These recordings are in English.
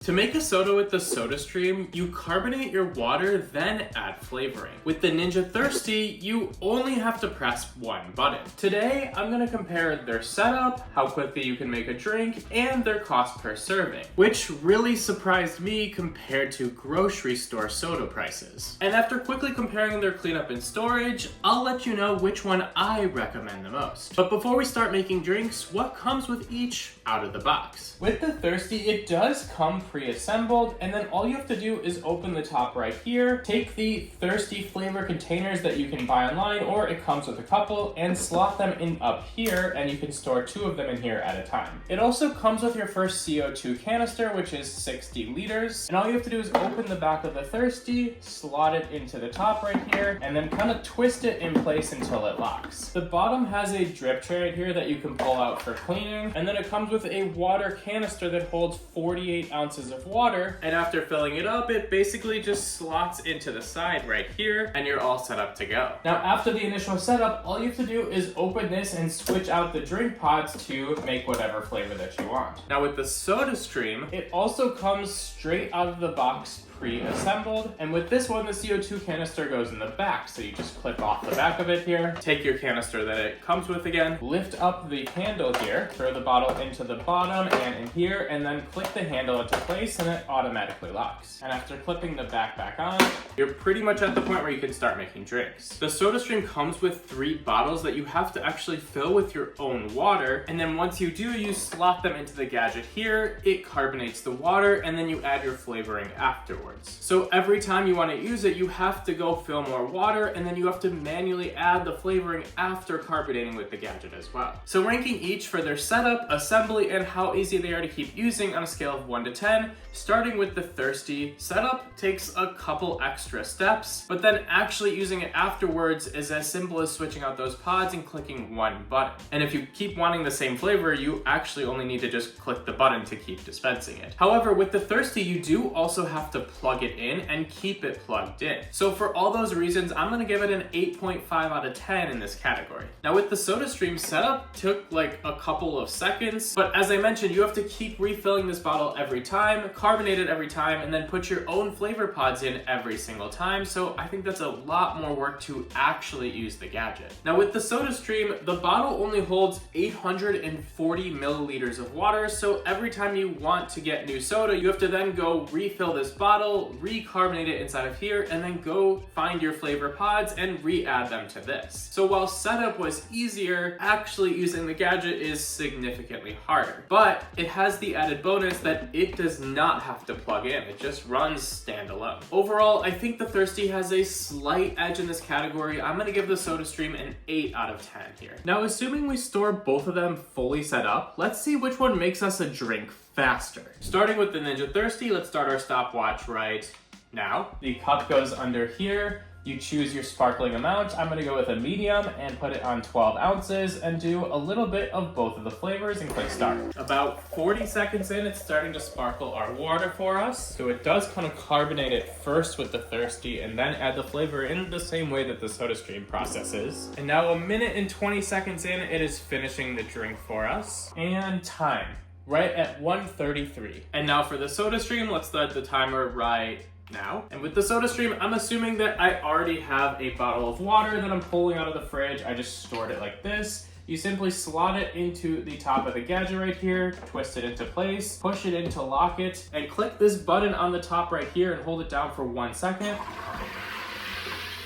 To make a soda with the SodaStream, you carbonate your water, then add flavoring. With the Ninja Thirsti, you only have to press one button. Today, I'm gonna compare their setup, how quickly you can make a drink, and their cost per serving, which really surprised me compared to grocery store soda prices. And after quickly comparing their cleanup and storage, I'll let you know which one I recommend the most. But before we start making drinks, what comes with each out of the box? With the Thirsti, it does come pre-assembled, and then all you have to do is open the top right here, take the Thirsti flavor containers that you can buy online, or it comes with a couple, and slot them in up here, and you can store 2 of them in here at a time. It also comes with your first CO2 canister, which is 60 liters, and all you have to do is open the back of the Thirsti, slot it into the top right here, and then kind of twist it in place until it locks. The bottom has a drip tray right here that you can pull out for cleaning, and then it comes with a water canister that holds 48 ounces of water, and after filling it up, it basically just slots into the side right here, and you're all set up to go. Now, after the initial setup, all you have to do is open this and switch out the drink pods to make whatever flavor that you want. Now, with the SodaStream, it also comes straight out of the box pre-assembled, and with this one, the CO2 canister goes in the back, so you just clip off the back of it here, take your canister that it comes with again, lift up the handle here, throw the bottle into the bottom and in here, and then click the handle into place, and it automatically locks. And after clipping the back on, you're pretty much at the point where you can start making drinks. The SodaStream comes with 3 bottles that you have to actually fill with your own water, and then once you do, you slot them into the gadget here, it carbonates the water, and then you add your flavoring afterwards. So every time you want to use it, you have to go fill more water, and then you have to manually add the flavoring after carbonating with the gadget as well. So ranking each for their setup, assembly, and how easy they are to keep using on a scale of 1 to 10, starting with the Thirsti, setup takes a couple extra steps, but then actually using it afterwards is as simple as switching out those pods and clicking one button. And if you keep wanting the same flavor, you actually only need to just click the button to keep dispensing it. However, with the Thirsti, you do also have to plug it in and keep it plugged in. So for all those reasons, I'm gonna give it an 8.5 out of 10 in this category. Now with the SodaStream, setup took like a couple of seconds, but as I mentioned, you have to keep refilling this bottle every time, carbonate it every time, and then put your own flavor pods in every single time. So I think that's a lot more work to actually use the gadget. Now with the SodaStream, the bottle only holds 840 milliliters of water. So every time you want to get new soda, you have to then go refill this bottle, recarbonate it inside of here, and then go find your flavor pods and re-add them to this. So while setup was easier, actually using the gadget is significantly harder. But it has the added bonus that it does not have to plug in. It just runs standalone. Overall, I think the Thirsti has a slight edge in this category. I'm gonna give the SodaStream an 8 out of 10 here. Now, assuming we store both of them fully set up, let's see which one makes us a drink faster. Starting with the Ninja Thirsti, let's start our stopwatch right now. The cup goes under here. You choose your sparkling amount. I'm gonna go with a medium and put it on 12 ounces and do a little bit of both of the flavors and click start. About 40 seconds in, it's starting to sparkle our water for us. So it does kind of carbonate it first with the Thirsti and then add the flavor in the same way that the SodaStream process is. And now 1 minute and 20 seconds in, it is finishing the drink for us. And time, right at 1:33. And now for the SodaStream, let's start the timer right now. And with the SodaStream, I'm assuming that I already have a bottle of water that I'm pulling out of the fridge. I just stored it like this. You simply slot it into the top of the gadget right here, twist it into place, push it in to lock it, and click this button on the top right here and hold it down for 1 second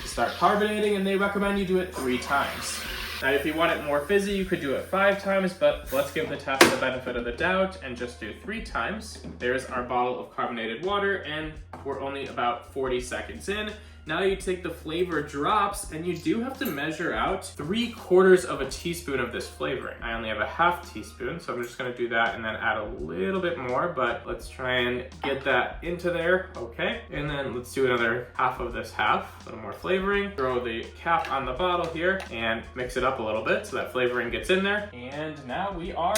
to start carbonating, and they recommend you do it 3 times. Now, if you want it more fizzy, you could do it 5 times, but let's give the test the benefit of the doubt and just do 3 times. There's our bottle of carbonated water, and we're only about 40 seconds in. Now you take the flavor drops, and you do have to measure out 3/4 of a teaspoon of this flavoring. I only have a ½ teaspoon, so I'm just gonna do that and then add a little bit more, but let's try and get that into there, okay? And then let's do another half of this half, a little more flavoring. Throw the cap on the bottle here and mix it up a little bit so that flavoring gets in there. And now we are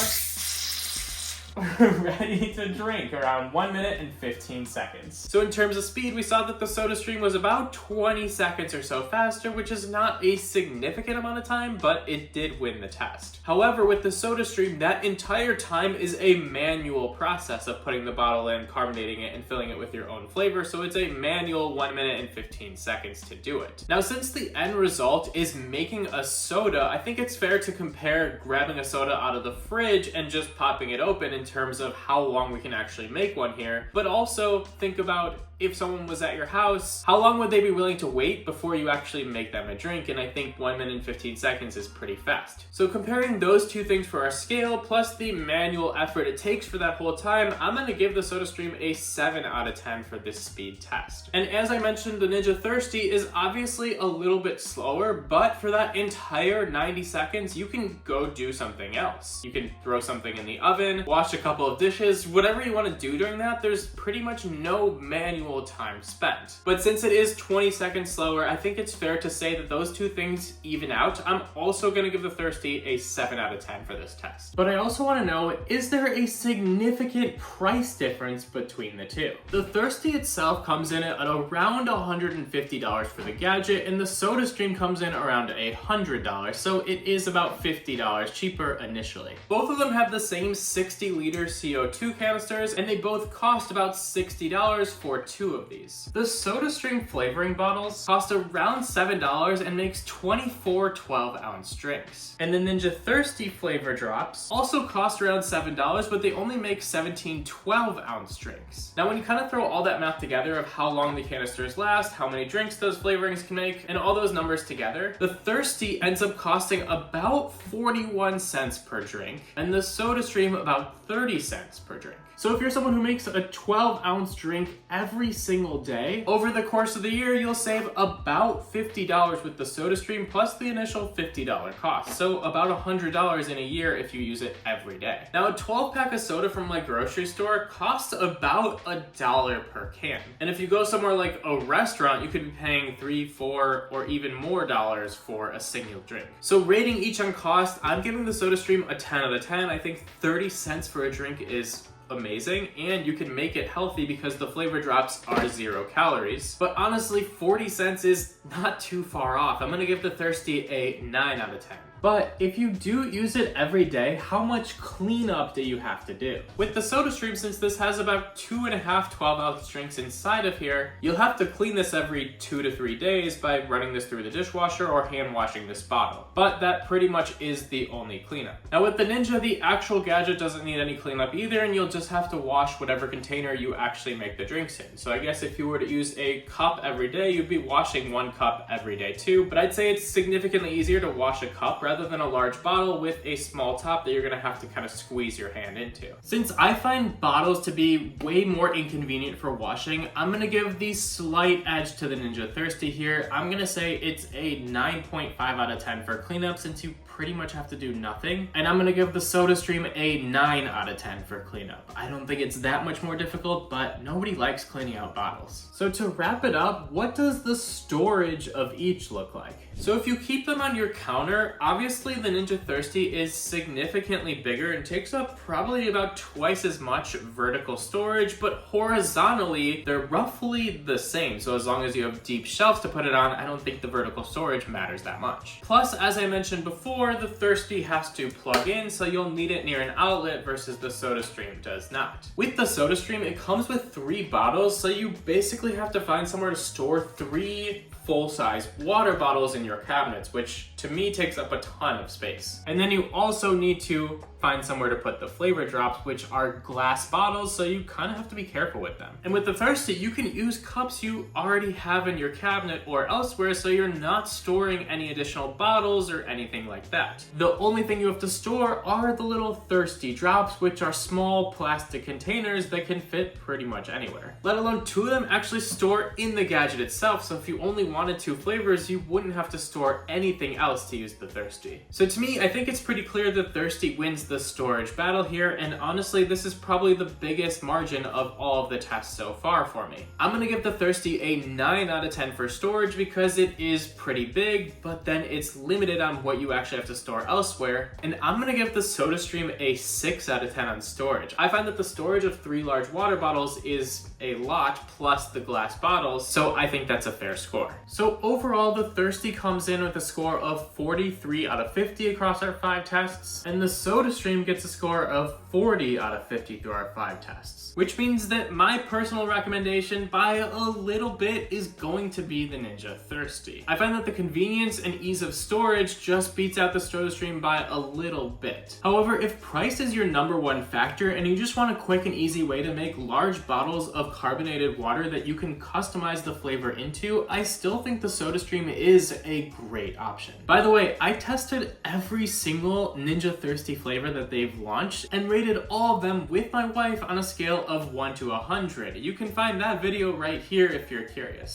ready to drink around 1 minute and 15 seconds. So in terms of speed, we saw that the SodaStream was about 20 seconds or so faster, which is not a significant amount of time, but it did win the test. However, with the SodaStream, that entire time is a manual process of putting the bottle in, carbonating it, and filling it with your own flavor, so it's a manual 1 minute and 15 seconds to do it. Now, since the end result is making a soda, I think it's fair to compare grabbing a soda out of the fridge and just popping it open in terms of how long we can actually make one here, but also think about if someone was at your house, how long would they be willing to wait before you actually make them a drink? And I think 1 minute and 15 seconds is pretty fast. So comparing those two things for our scale, plus the manual effort it takes for that whole time, I'm gonna give the SodaStream a 7 out of 10 for this speed test. And as I mentioned, the Ninja Thirsti is obviously a little bit slower, but for that entire 90 seconds, you can go do something else. You can throw something in the oven, wash a couple of dishes, whatever you wanna do during that, there's pretty much no manual time spent. But since it is 20 seconds slower, I think it's fair to say that those two things even out. I'm also going to give the Thirsti a 7 out of 10 for this test. But I also want to know, is there a significant price difference between the two? The Thirsti itself comes in at around $150 for the gadget, and the SodaStream comes in around $100, so it is about $50 cheaper initially. Both of them have the same 60-liter CO2 canisters, and they both cost about $60 for two of these. The SodaStream flavoring bottles cost around $7 and makes 24 12-ounce drinks. And the Ninja Thirsti flavor drops also cost around $7, but they only make 17 12-ounce drinks. Now when you kind of throw all that math together of how long the canisters last, how many drinks those flavorings can make, and all those numbers together, the Thirsti ends up costing about 41 cents per drink, and the SodaStream about 30 cents per drink. So if you're someone who makes a 12-ounce drink every single day, over the course of the year, you'll save about $50 with the SodaStream plus the initial $50 cost. So about $100 in a year if you use it every day. Now a 12-pack of soda from my grocery store costs about $1 per can. And if you go somewhere like a restaurant, you could be paying $3, $4, or even more dollars for a single drink. So rating each on cost, I'm giving the SodaStream a 10 out of 10. I think 30 cents for a drink is amazing, and you can make it healthy because the flavor drops are 0 calories. But honestly, 40 cents is not too far off. I'm gonna give the Thirsti a 9 out of 10. But if you do use it every day, how much cleanup do you have to do? With the SodaStream, since this has about 2.5 12-ounce drinks inside of here, you'll have to clean this every 2 to 3 days by running this through the dishwasher or hand washing this bottle. But that pretty much is the only cleanup. Now with the Ninja, the actual gadget doesn't need any cleanup either, and you'll just have to wash whatever container you actually make the drinks in. So I guess if you were to use a cup every day, you'd be washing 1 cup every day too, but I'd say it's significantly easier to wash a cup rather than a large bottle with a small top that you're gonna have to kind of squeeze your hand into. Since I find bottles to be way more inconvenient for washing, I'm gonna give the slight edge to the Ninja Thirsti here. I'm gonna say it's a 9.5 out of 10 for cleanup since you pretty much have to do nothing. And I'm gonna give the SodaStream a 9 out of 10 for cleanup. I don't think it's that much more difficult, but nobody likes cleaning out bottles. So to wrap it up, what does the storage of each look like? So if you keep them on your counter, obviously the Ninja Thirsti is significantly bigger and takes up probably about twice as much vertical storage, but horizontally, they're roughly the same. So as long as you have deep shelves to put it on, I don't think the vertical storage matters that much. Plus, as I mentioned before, the Thirsti has to plug in, so you'll need it near an outlet versus the SodaStream does not. With the SodaStream, it comes with 3 bottles, so you basically have to find somewhere to store 3 full-size water bottles in your cabinets, which to me takes up a ton of space. And then you also need to find somewhere to put the flavor drops, which are glass bottles, so you kind of have to be careful with them. And with the Thirsti, you can use cups you already have in your cabinet or elsewhere, so you're not storing any additional bottles or anything like that. The only thing you have to store are the little Thirsti drops, which are small plastic containers that can fit pretty much anywhere. Let alone 2 of them actually store in the gadget itself, so if you only wanted 2 flavors, you wouldn't have to store anything else to use the Thirsti. So to me, I think it's pretty clear that Thirsti wins the storage battle here, and honestly, this is probably the biggest margin of all of the tests so far for me. I'm gonna give the Thirsti a 9 out of 10 for storage because it is pretty big, but then it's limited on what you actually have to store elsewhere, and I'm gonna give the SodaStream a 6 out of 10 on storage. I find that the storage of 3 large water bottles is a lot, plus the glass bottles, so I think that's a fair score. So overall, the Thirsti comes in with a score of 43 out of 50 across our 5 tests, and the SodaStream gets a score of 40 out of 50 through our 5 tests. Which means that my personal recommendation by a little bit is going to be the Ninja Thirsti. I find that the convenience and ease of storage just beats out the SodaStream by a little bit. However, if price is your #1 factor and you just want a quick and easy way to make large bottles of carbonated water that you can customize the flavor into, I still think the SodaStream is a great option. By the way, I tested every single Ninja Thirsti flavor that they've launched and rated all of them with my wife on a scale of 1 to 100. You can find that video right here if you're curious.